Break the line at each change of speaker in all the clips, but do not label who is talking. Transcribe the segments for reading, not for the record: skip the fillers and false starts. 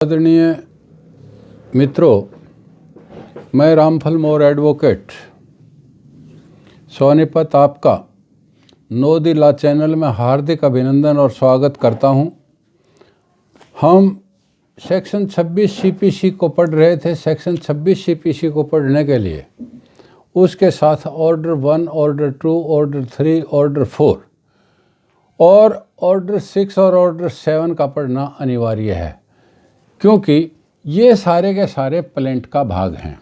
आदरणीय मित्रों, मैं रामफल मौर्य एडवोकेट सोनीपत आपका नो द लॉ चैनल में हार्दिक अभिनंदन और स्वागत करता हूं। हम सेक्शन 26 सीपीसी को पढ़ रहे थे। सेक्शन 26 सीपीसी को पढ़ने के लिए उसके साथ ऑर्डर 1, ऑर्डर 2, ऑर्डर 3, ऑर्डर 4 और ऑर्डर 6 और ऑर्डर 7 का पढ़ना अनिवार्य है, क्योंकि ये सारे के सारे प्लेंट का भाग हैं।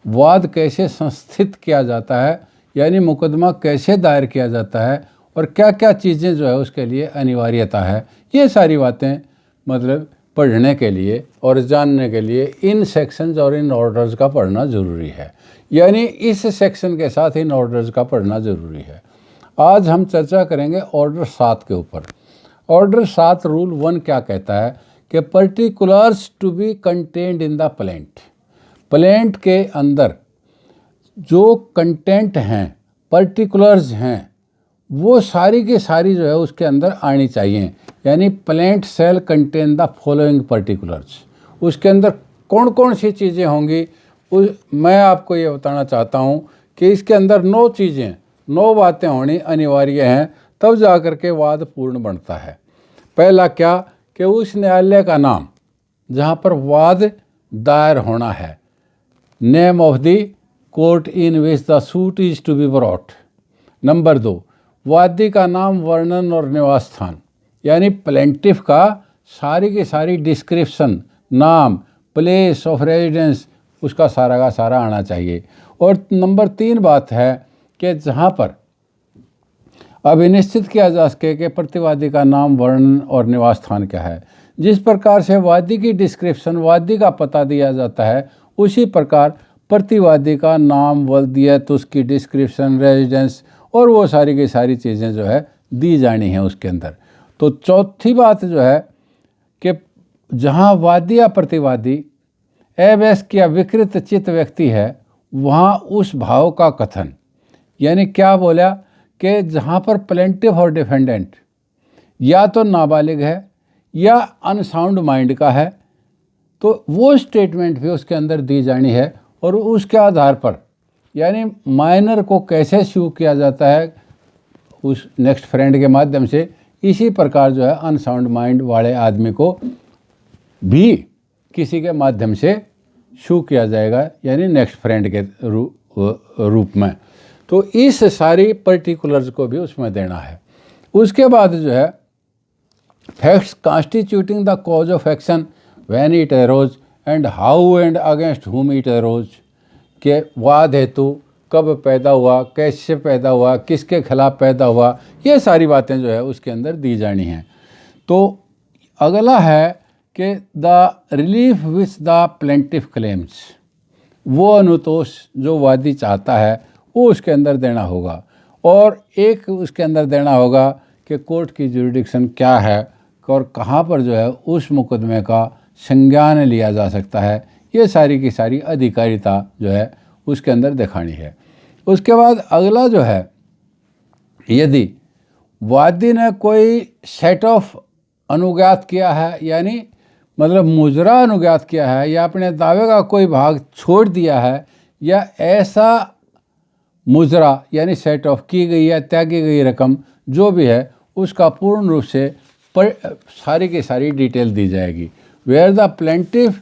वाद कैसे संस्थित किया जाता है, यानी मुकदमा कैसे दायर किया जाता है और क्या क्या चीज़ें जो है उसके लिए अनिवार्यता है, ये सारी बातें मतलब पढ़ने के लिए और जानने के लिए इन सेक्शंस और इन ऑर्डर्स का पढ़ना ज़रूरी है। यानी इस सेक्शन के साथ इन ऑर्डर्स का पढ़ना ज़रूरी है। आज हम चर्चा करेंगे ऑर्डर 7 के ऊपर। ऑर्डर 7 रूल 1 क्या कहता है कि particulars to be contained in the plaint. Plaint के अंदर जो कंटेंट हैं, पर्टिकुलर्स हैं, वो सारी की सारी जो है उसके अंदर आनी चाहिए। यानी plaint shall contain the following particulars. उसके अंदर कौन कौन सी चीज़ें होंगी मैं आपको ये बताना चाहता हूँ कि इसके अंदर 9 चीज़ें, 9 बातें होनी अनिवार्य हैं, तब जा कर के वाद पूर्ण बनता है। पहला क्या कि उस न्यायालय का नाम जहाँ पर वाद दायर होना है, name of the court in which the suit is to be brought. Number 2, वादी का नाम, वर्णन और निवास स्थान, यानी प्लेंटिफ का सारी की सारी डिस्क्रिप्शन, नाम, प्लेस ऑफ रेजिडेंस, उसका सारा का सारा आना चाहिए। और नंबर 3 बात है कि जहाँ पर अभी निश्चित किया जा सके कि प्रतिवादी का नाम, वर्णन और निवास स्थान क्या है। जिस प्रकार से वादी की डिस्क्रिप्शन, वादी का पता दिया जाता है, उसी प्रकार प्रतिवादी का नाम, वल्दियत, उसकी डिस्क्रिप्शन, रेजिडेंस और वो सारी की सारी चीज़ें जो है दी जानी है उसके अंदर। तो चौथी बात जो है कि जहाँ वादी या प्रतिवादी अवयस्क या विकृत चित्त व्यक्ति है, वहाँ उस भाव का कथन, यानी क्या बोला कि जहाँ पर प्लेंटिफ और डिफेंडेंट या तो नाबालिग है या अनसाउंड माइंड का है, तो वो स्टेटमेंट भी उसके अंदर दी जानी है। और उसके आधार पर यानी माइनर को कैसे स्यू किया जाता है उस नेक्स्ट फ्रेंड के माध्यम से, इसी प्रकार जो है अनसाउंड माइंड वाले आदमी को भी किसी के माध्यम से शू किया जाएगा, यानी नेक्स्ट फ्रेंड के रूप में। तो इस सारी पर्टिकुलर्स को भी उसमें देना है। उसके बाद जो है facts constituting the cause of action when it arose and how and against whom it arose, के वाद हेतु कब पैदा हुआ, कैसे पैदा हुआ, किसके खिलाफ पैदा हुआ, ये सारी बातें जो है उसके अंदर दी जानी हैं। तो अगला है कि the relief which the plaintiff claims, वो अनुतोष जो वादी चाहता है वो उसके अंदर देना होगा। और एक उसके अंदर देना होगा कि कोर्ट की जुरिडिक्शन क्या है और कहाँ पर जो है उस मुकदमे का संज्ञान लिया जा सकता है, ये सारी की सारी अधिकारिता जो है उसके अंदर दिखानी है। उसके बाद अगला जो है, यदि वादी ने कोई सेट ऑफ अनुज्ञात किया है, यानी मतलब मुजरा अनुज्ञात किया है, या अपने दावे का कोई भाग छोड़ दिया है, या ऐसा मुजरा यानी सेट ऑफ की गई या त्यागी गई रकम जो भी है उसका पूर्ण रूप से सारी की सारी डिटेल दी जाएगी। Where the plaintiff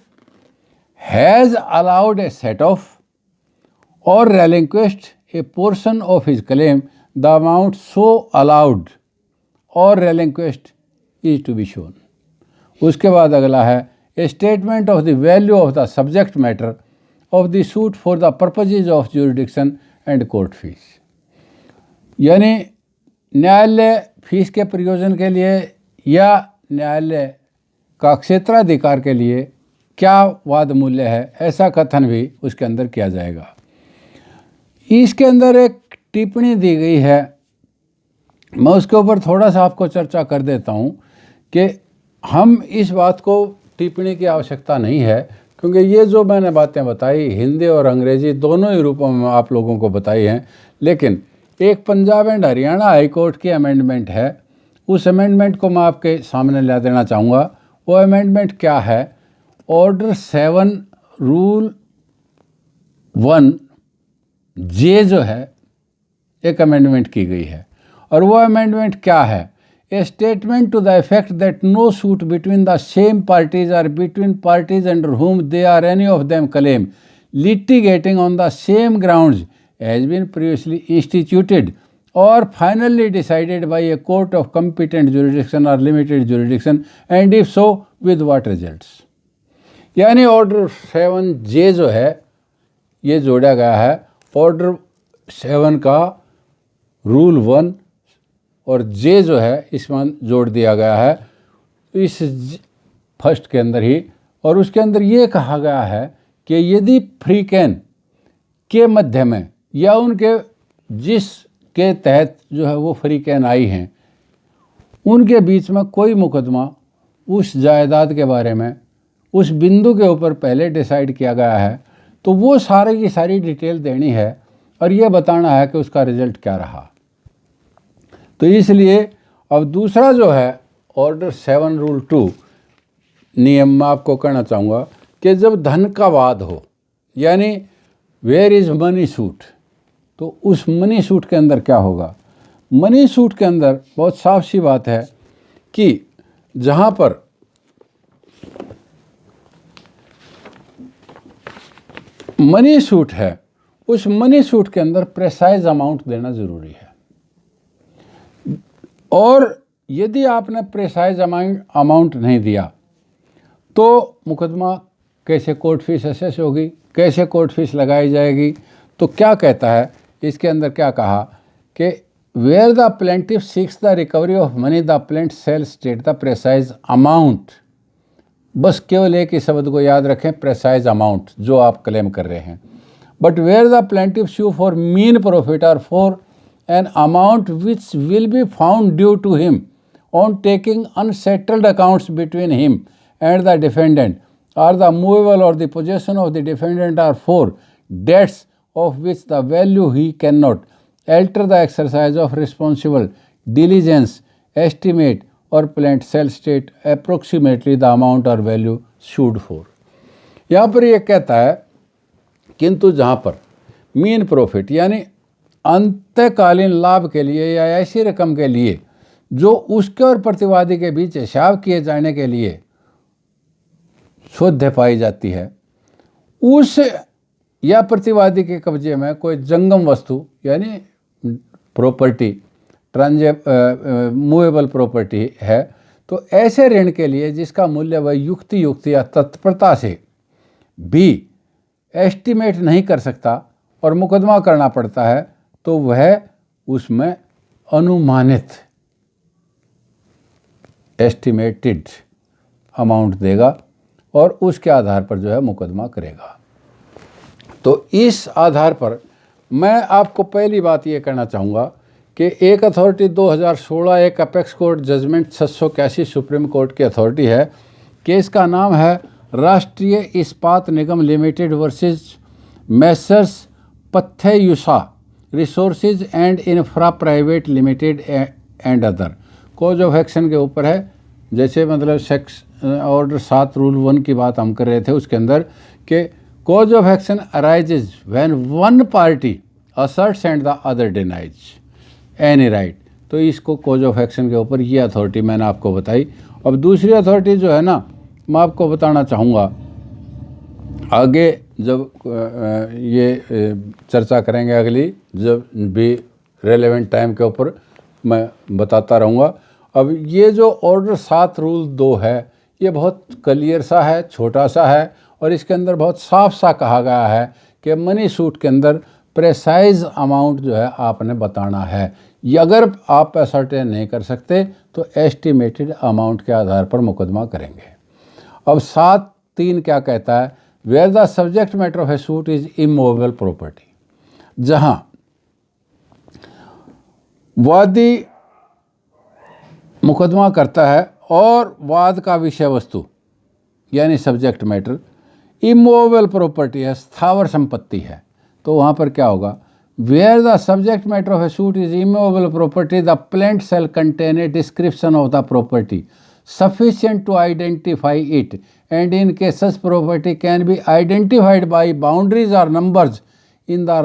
has allowed a set off or relinquished a portion of his claim, the amount so allowed or relinquished is to be shown. उसके बाद अगला है a statement of the value of the subject matter of the suit for the purposes of jurisdiction and court fees, यानी न्यायालय fees के प्रयोजन के लिए या न्यायालय का क्षेत्राधिकार के लिए क्या वाद मूल्य है, ऐसा कथन भी उसके अंदर किया जाएगा। इसके अंदर एक टिप्पणी दी गई है, मैं उसके ऊपर थोड़ा सा आपको चर्चा कर देता हूँ कि हम इस बात को टिप्पणी की आवश्यकता नहीं है, क्योंकि ये जो मैंने बातें बताई हिंदी और अंग्रेजी दोनों ही रूपों में आप लोगों को बताई हैं। लेकिन एक Punjab and Haryana high court की अमेंडमेंट है, उस अमेंडमेंट को मैं आपके सामने ला देना चाहूँगा। वो अमेंडमेंट क्या है, ऑर्डर 7 रूल 1 जे जो है एक अमेंडमेंट की गई है, और वो अमेंडमेंट क्या है? A statement to the effect that no suit between the same parties or between parties under whom they are any of them claim litigating on the same grounds has been previously instituted or finally decided by a court of competent jurisdiction or limited jurisdiction, and if so with what results। यानी order 7J जो है ये जोड़ा गया है order 7 का rule 1, और जे जो है इसमें जोड़ दिया गया है इस फर्स्ट के अंदर ही, और उसके अंदर ये कहा गया है कि यदि फ्रीकैन के मध्य में या उनके जिसके तहत जो है वो फ्रीकैन आई हैं उनके बीच में कोई मुकदमा उस जायदाद के बारे में उस बिंदु के ऊपर पहले डिसाइड किया गया है, तो वो सारी की सारी डिटेल देनी है और ये बताना है कि उसका रिजल्ट क्या रहा। तो इसलिए अब दूसरा जो है ऑर्डर 7 रूल 2 नियम में आपको कहना चाहूँगा कि जब धन का वाद हो, यानी वेयर इज़ मनी सूट, तो उस मनी सूट के अंदर क्या होगा? मनी सूट के अंदर बहुत साफ सी बात है कि जहाँ पर मनी सूट है उस मनी सूट के अंदर प्रेसाइज अमाउंट देना ज़रूरी है, और यदि आपने प्रेसाइज अमाउंट नहीं दिया तो मुकदमा कैसे कोर्ट फीस असेस होगी, कैसे कोर्ट फीस लगाई जाएगी। तो क्या कहता है इसके अंदर, क्या कहा कि where the plaintiff seeks the recovery of money the plaint shall state the precise amount. बस केवल एक ही शब्द को याद रखें, प्रेसाइज अमाउंट जो आप क्लेम कर रहे हैं। But where the plaintiff sue for मीन profit or for an amount which will be found due to him on taking unsettled accounts between him and the defendant, or the movable or the possession of the defendant, or for debts of which the value he cannot alter the exercise of responsible diligence estimate or plaintiff shall state approximately the amount or value sued for। यहाँ पर ये कहता है किंतु जहाँ पर mean profit यानी अंतकालीन लाभ के लिए या ऐसी रकम के लिए जो उसके और प्रतिवादी के बीच हिसाब किए जाने के लिए शुद्ध पाई जाती है, उस या प्रतिवादी के कब्जे में कोई जंगम वस्तु यानी प्रॉपर्टी मूवेबल प्रॉपर्टी है, तो ऐसे ऋण के लिए जिसका मूल्य वह युक्त या तत्परता से भी एस्टिमेट नहीं कर सकता और मुकदमा करना पड़ता है, तो वह उसमें अनुमानित एस्टिमेटेड अमाउंट देगा और उसके आधार पर जो है मुकदमा करेगा। तो इस आधार पर मैं आपको पहली बात ये कहना चाहूँगा कि एक अथॉरिटी 2016 एक apex court judgment 681 supreme court की अथॉरिटी है। केस का नाम है Rashtriya Ispat Nigam limited versus messrs पथेयुसा resources and infra private limited and other. Cause of action के ऊपर है। जैसे मतलब सेक्शन ऑर्डर 7 रूल 1 की बात हम कर रहे थे, उसके अंदर कि cause of action arises when one party asserts and the other denies any right. तो इसको कोज ऑफ एक्शन के ऊपर ये अथॉरिटी मैंने आपको बताई। अब दूसरी अथॉरिटी जो है ना, मैं आपको बताना चाहूँगा आगे जब ये चर्चा करेंगे, अगली जब भी रेलेवेंट टाइम के ऊपर मैं बताता रहूँगा। अब ये जो ऑर्डर 7 रूल 2 है, ये बहुत क्लियर सा है, छोटा सा है, और इसके अंदर बहुत साफ सा कहा गया है कि मनी सूट के अंदर प्रेसाइज अमाउंट जो है आपने बताना है। ये अगर आप असर्टेन नहीं कर सकते तो एस्टिमेटेड अमाउंट के आधार पर मुकदमा करेंगे। अब 7(3) क्या कहता है? Where the subject matter of a suit is immovable property. जहाँ वादी मुकदमा करता है और वाद का विषय वस्तु यानी सब्जेक्ट मैटर इमूवेबल प्रॉपर्टी है, स्थावर संपत्ति है, तो वहाँ पर क्या होगा? Where the subject matter of a suit is immovable property the plaint shall contain a description of the property sufficient to identify it, and in case such property can be identified by boundaries or numbers in the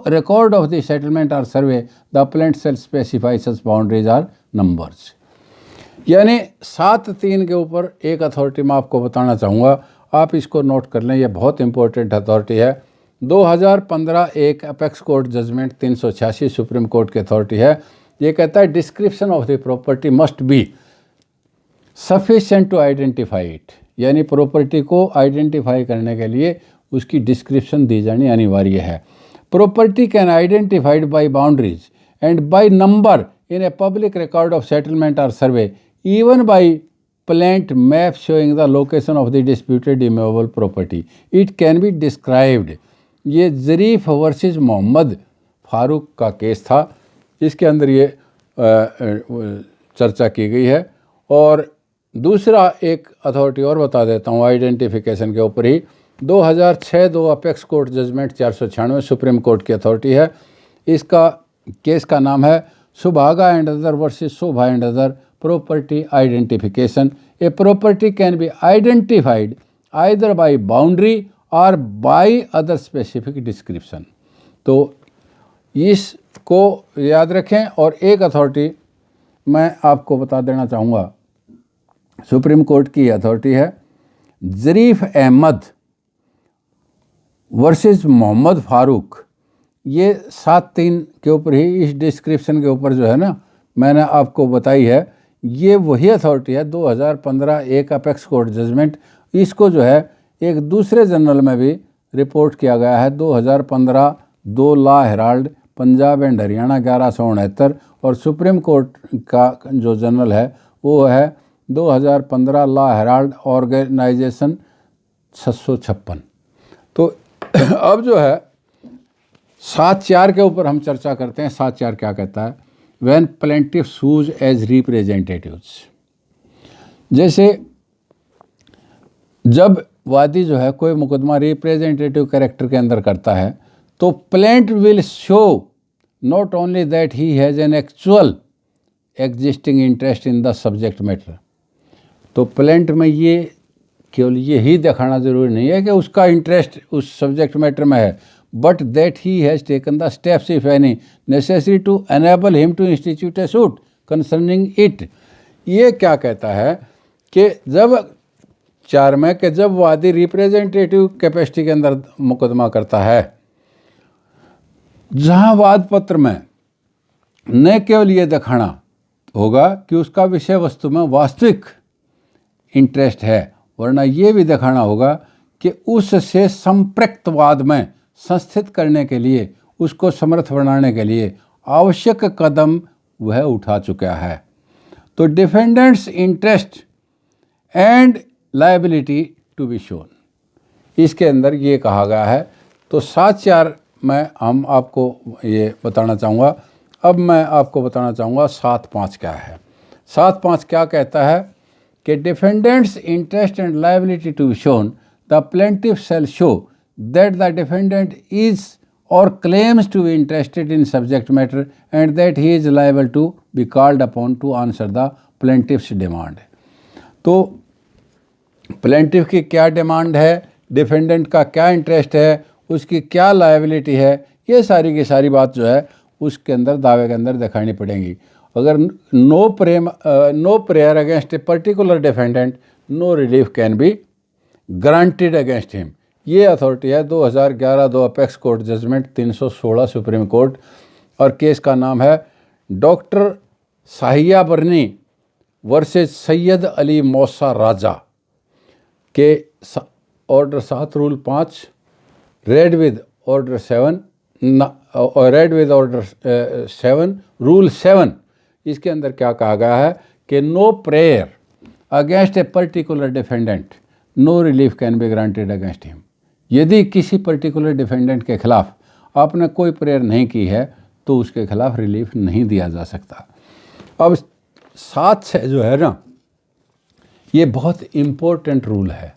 record of the settlement or survey, the appellant shall specify such boundaries or numbers. यानी 7(3) के ऊपर एक authority मैं आपको बताना चाहूँगा, आप इसको नोट कर लें, ये बहुत इंपॉर्टेंट अथॉरिटी है। 2015 एक apex court judgment 386 Supreme court की अथॉरिटी है। ये कहता है description of the property must be sufficient to identify it, यानी प्रॉपर्टी को आइडेंटिफाई करने के लिए उसकी डिस्क्रिप्शन दी जानी अनिवार्य है। Property can identified by boundaries and by number in a public record of settlement or survey, even by plant map showing the location of the disputed immovable property. It can be described. ये ज़रीफ versus Mohammad Farooq का case था, इसके अंदर ये चर्चा की गई है। और दूसरा एक अथॉरिटी और बता देता हूँ आइडेंटिफिकेशन के ऊपर ही, 2006 दो apex court judgment 496 supreme court की अथॉरिटी है। इसका केस का नाम है Subhaga and other versus Shobha and other property identification. A property can be identified either by boundary or by other specific description. तो इसको याद रखें। और एक अथॉरिटी मैं आपको बता देना चाहूँगा, सुप्रीम कोर्ट की अथॉरिटी है ज़रीफ अहमद वर्सेस मोहम्मद फारूक। ये 7(3) के ऊपर ही, इस डिस्क्रिप्शन के ऊपर जो है ना मैंने आपको बताई है, ये वही अथॉरिटी है। 2015 एक अपेक्स कोर्ट जजमेंट, इसको जो है एक दूसरे जर्नल में भी रिपोर्ट किया गया है। 2015 2 Law Herald Punjab and Haryana 1169, और सुप्रीम कोर्ट का जो जर्नल है वो है 2015 लॉ हेराल्ड ऑर्गेनाइजेशन 656। तो अब जो है 7(4) के ऊपर हम चर्चा करते हैं। 7(4) क्या कहता है? When plaintiff sues as representatives, जैसे जब वादी जो है कोई मुकदमा रिप्रेजेंटेटिव कैरेक्टर के अंदर करता है, तो plaint will show not only that he has an actual existing interest in the subject matter. तो प्लेंट में ये केवल यही दिखाना जरूरी नहीं है कि उसका इंटरेस्ट उस सब्जेक्ट मैटर में है, but that he has taken the steps, if any, necessary to enable him to institute a suit concerning it. ये क्या कहता है कि जब 4 में कि जब वादी रिप्रेजेंटेटिव कैपेसिटी के अंदर मुकदमा करता है, जहां वाद पत्र में न केवल ये दिखाना होगा कि उसका विषय वस्तु में वास्तविक इंटरेस्ट है, वरना ये भी दिखाना होगा कि उससे संप्रक्त वाद में संस्थित करने के लिए, उसको समर्थ बनाने के लिए आवश्यक कदम वह उठा चुका है। तो defendant's interest and liability to be shown, इसके अंदर ये कहा गया है। तो 7(4) में हम आपको ये बताना चाहूँगा। अब मैं आपको बताना चाहूँगा 7(5) क्या है। 7(5) क्या कहता है कि defendant's interest and liability to be shown, the plaintiff shall show that the defendant is or claims to be interested in subject matter and that he is liable to be called upon to answer the plaintiff's demand. तो plaintiff की क्या demand है, defendant का क्या interest है, उसकी क्या liability है, ये सारी की सारी बात जो है उसके अंदर दावे के अंदर दिखानी पड़ेगी। अगर no prayer against a particular defendant, no relief can be granted against him. ये अथॉरिटी है 2011 दो apex court judgment 316 Supreme Court, और केस का नाम है डॉक्टर साहिया बरनी वर्सेस सैयद अली मौसा राजा के order 7 rule 5 read with order 7 read with order 7 rule 7। इसके अंदर क्या कहा गया है कि no prayer against a particular defendant, no relief can be granted against him. यदि किसी पर्टिकुलर डिफेंडेंट के खिलाफ आपने कोई प्रेयर नहीं की है तो उसके खिलाफ रिलीफ नहीं दिया जा सकता। अब 7 जो है ना, ये बहुत इम्पोर्टेंट रूल है,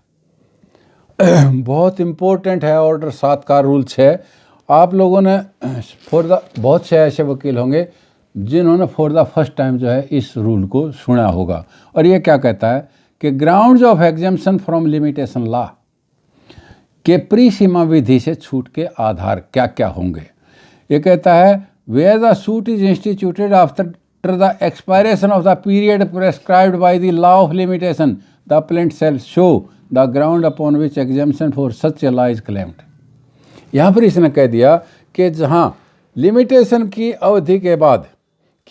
बहुत इम्पोर्टेंट है। ऑर्डर 7 का रूल 6 आप लोगों ने बहुत से ऐसे वकील होंगे जिन्होंने फॉर द फर्स्ट टाइम जो है इस रूल को सुना होगा। और ये क्या कहता है कि grounds of exemption from limitation law के प्री सीमा विधि से छूट के आधार क्या क्या होंगे। ये कहता है where the suit is instituted after the expiration of the period prescribed by the law of limitation the plaint shall show the ground upon which exemption for such a law is claimed. यहाँ पर इसने कह दिया कि जहाँ limitation की अवधि के बाद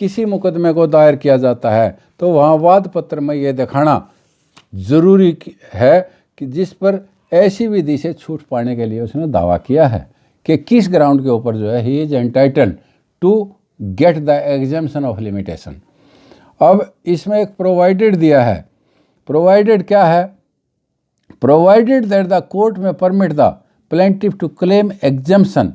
किसी मुकदमे को दायर किया जाता है तो वहाँ वाद पत्र में ये दिखाना ज़रूरी है कि जिस पर ऐसी विधि से छूट पाने के लिए उसने दावा किया है कि किस ग्राउंड के ऊपर जो है he is entitled to get the exemption of limitation. अब इसमें एक प्रोवाइडेड दिया है। प्रोवाइडेड क्या है? Provided that the court may permit the plaintiff to claim exemption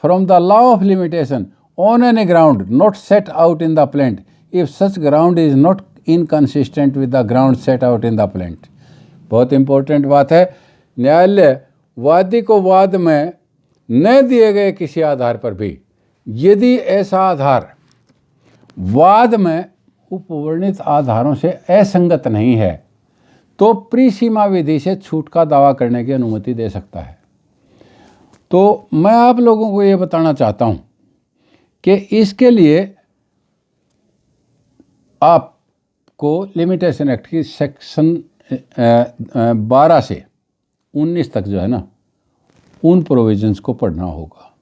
from the law of limitation on any ground not set out in the plaint if such ground is not inconsistent with the ground set out in the plaint। बहुत important बात है। न्यायालय वादी को वाद में न दिए गए किसी आधार पर भी यदि ऐसा आधार वाद में उपवर्णित आधारों से असंगत नहीं है तो प्री सीमा विधि से छूट का दावा करने की अनुमति दे सकता है। तो मैं आप लोगों को ये बताना चाहता हूँ कि इसके लिए आपको लिमिटेशन एक्ट की सेक्शन 12 से 19 तक जो है ना उन प्रोविजंस को पढ़ना होगा।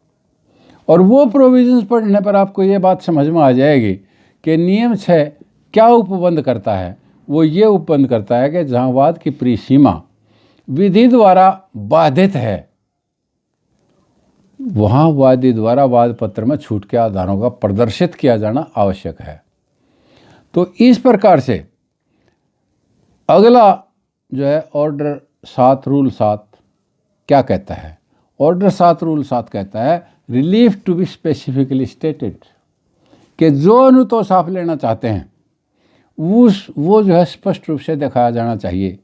और वो प्रोविजंस पढ़ने पर आपको ये बात समझ में आ जाएगी कि नियम 6 क्या उपबंध करता है। वो ये उपबंध करता है कि जहाँ वाद की प्री सीमा विधि द्वारा बाधित है वहाँ वादी द्वारा वाद पत्र में छूट के आधारों का प्रदर्शित किया जाना आवश्यक है। तो इस प्रकार से अगला जो है ऑर्डर 7 रूल 7 क्या कहता है? ऑर्डर 7 रूल 7 कहता है relief to be specifically stated कि जो अनुतोष आप लेना चाहते हैं वो जो है स्पष्ट रूप से दिखाया जाना चाहिए।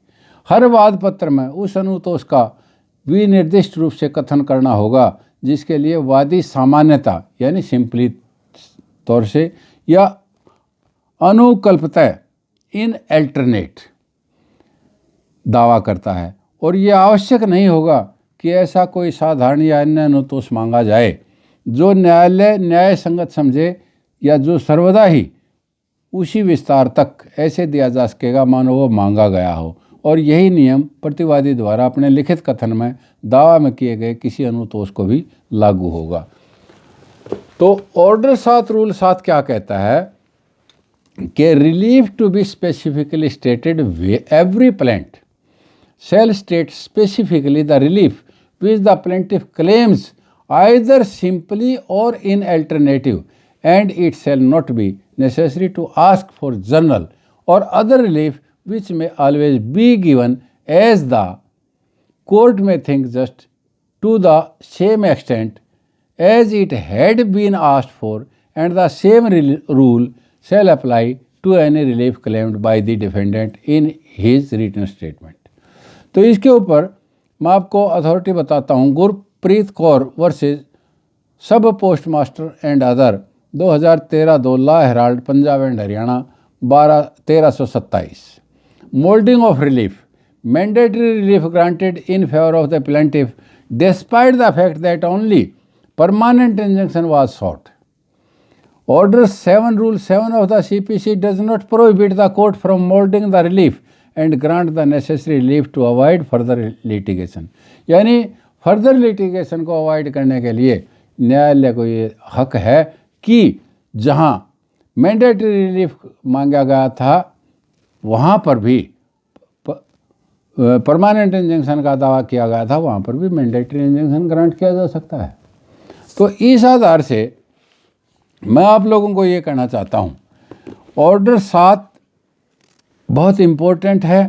हर वाद पत्र में उस अनुतोष का विनिर्दिष्ट रूप से कथन करना होगा जिसके लिए वादी सामान्यता यानी सिंपली तौर से या अनुकल्पतः इन अल्टरनेट दावा करता है। और ये आवश्यक नहीं होगा कि ऐसा कोई साधारण या अन्य अनुतोष मांगा जाए जो न्यायालय न्याय संगत समझे या जो सर्वदा ही उसी विस्तार तक ऐसे दिया जा सकेगा मानो वो मांगा गया हो। और यही नियम प्रतिवादी द्वारा अपने लिखित कथन में दावा में किए गए किसी अनुतोष को भी लागू होगा। तो ऑर्डर 7 रूल 7 क्या कहता है कि relief to be specifically stated every plaint shall state specifically the relief which the plaintiff claims either simply or in alternative, and it shall not be necessary to ask for general or other relief which may always be given as the court may think just to the same extent as it had been asked for, and the same rule shall apply to any relief claimed by the defendant in his written statement। तो इसके ऊपर मैं आपको authority बताता हूँ। Gurpreet Kaur versus sub post master and other 2013 2 Law Herald Punjab and Haryana 1327। Moulding of relief mandatory relief granted in favour of the plaintiff despite the fact that only permanent injunction was sought. Order 7 rule 7 of the CPC does not prohibit the court from moulding the relief and grant the necessary relief to avoid further litigation. यानी further litigation को avoid करने के लिए न्यायालय को ये हक है कि जहाँ मैंडेटरी रिलीफ मांगा गया था वहाँ पर भी परमानेंट इंजंक्शन का दावा किया गया था वहाँ पर भी मैंडेटरी इंजंक्शन ग्रांट किया जा सकता है। तो इस आधार से मैं आप लोगों को ये कहना चाहता हूँ ऑर्डर 7 बहुत इम्पोर्टेंट है।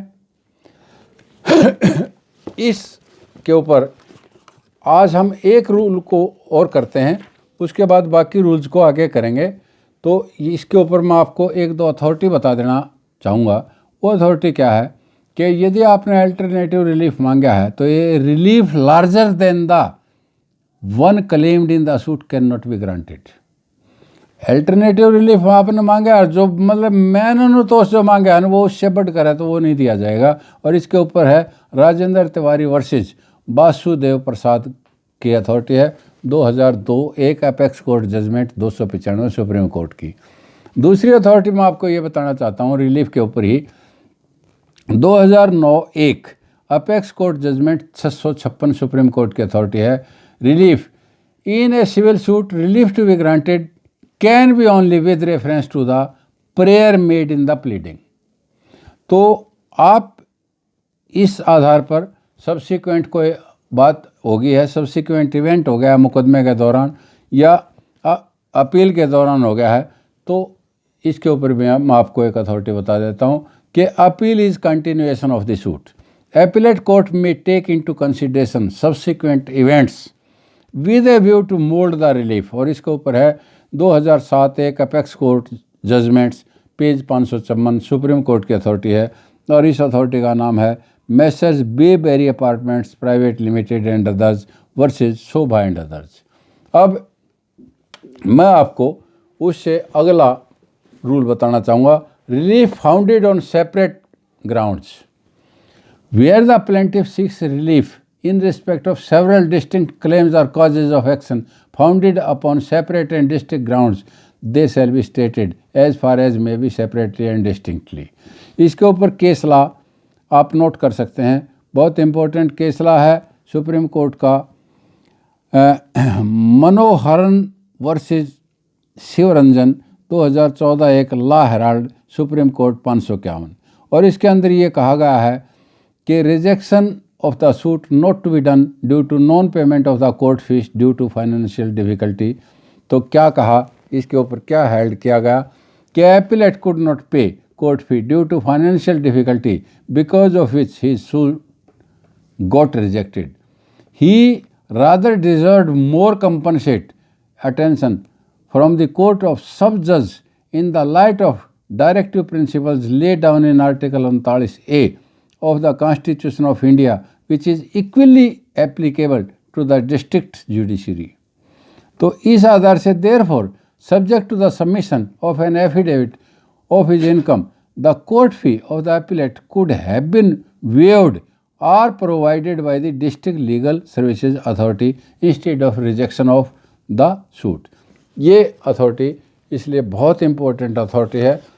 इसके ऊपर आज हम एक रूल को और करते हैं, उसके बाद बाकी रूल्स को आगे करेंगे। तो इसके ऊपर मैं आपको 1-2 अथॉरिटी बता देना चाहूँगा। वो अथॉरिटी क्या है कि यदि आपने अल्टरनेटिव रिलीफ मांगा है तो ये relief larger than the one claimed in the suit can not be granted. Alternative relief आपने मांगा और जो मतलब मैन अनुतोष जो मांगा है ना वो उससे बढ़कर है तो वो नहीं दिया जाएगा। और इसके ऊपर है राजेंद्र तिवारी वर्सेस वासुदेव प्रसाद की अथॉरिटी है 2002, एक apex court judgment 295 Supreme court की। दूसरी अथॉरिटी मैं आपको ये बताना चाहता हूँ रिलीफ के ऊपर ही, 2009 एक apex court judgment 656 supreme court की अथॉरिटी है। Relief in a civil suit, relief to be granted can be only with reference to the prayer made in the pleading. तो आप इस आधार पर सब्सिक्वेंट कोई बात होगी है, सब्सिक्वेंट इवेंट हो गया है मुकदमे के दौरान या अपील के दौरान हो गया है, तो इसके ऊपर भी मैं आपको एक अथॉरिटी बता देता हूँ कि appeal is continuation of the suit. Appellate court में take into consideration subsequent events with a view to mould the relief. और इसके ऊपर है 2007 एक apex court judgments page 554 supreme court की अथॉरिटी है। और इस अथॉरिटी का नाम है messrs bay berry apartments private limited and others versus Shobha and others. अब मैं आपको उससे अगला रूल बताना चाहूँगा, relief founded on separate grounds where the plaintiff seeks relief in respect of several distinct claims or causes of action founded upon separate and distinct grounds, they shall be stated as far as may be separately and distinctly। इसके ऊपर case law आप note कर सकते हैं, बहुत important case law है supreme court का, Manoharan versus Shivranjan 2014 एक लॉ हेराल्ड सुप्रीम कोर्ट 551। और इसके अंदर ये कहा गया है कि rejection of the suit not to be done due to non-payment of the court fees due to financial difficulty। तो क्या कहा, इसके ऊपर क्या हेल्ड किया गया कि appellate could not pay court fee due to financial difficulty because of which his suit got rejected. He rather deserved more compensate attention from the court of sub-judge in the light of directive principles laid down in Article 39A of the Constitution of India, which is equally applicable to the district judiciary। तो इस आधार से therefore subject to the submission of an affidavit of his income, the court fee of the appellate could have been waived or provided by the district legal services authority instead of rejection of the suit। ये authority इसलिए बहुत important authority है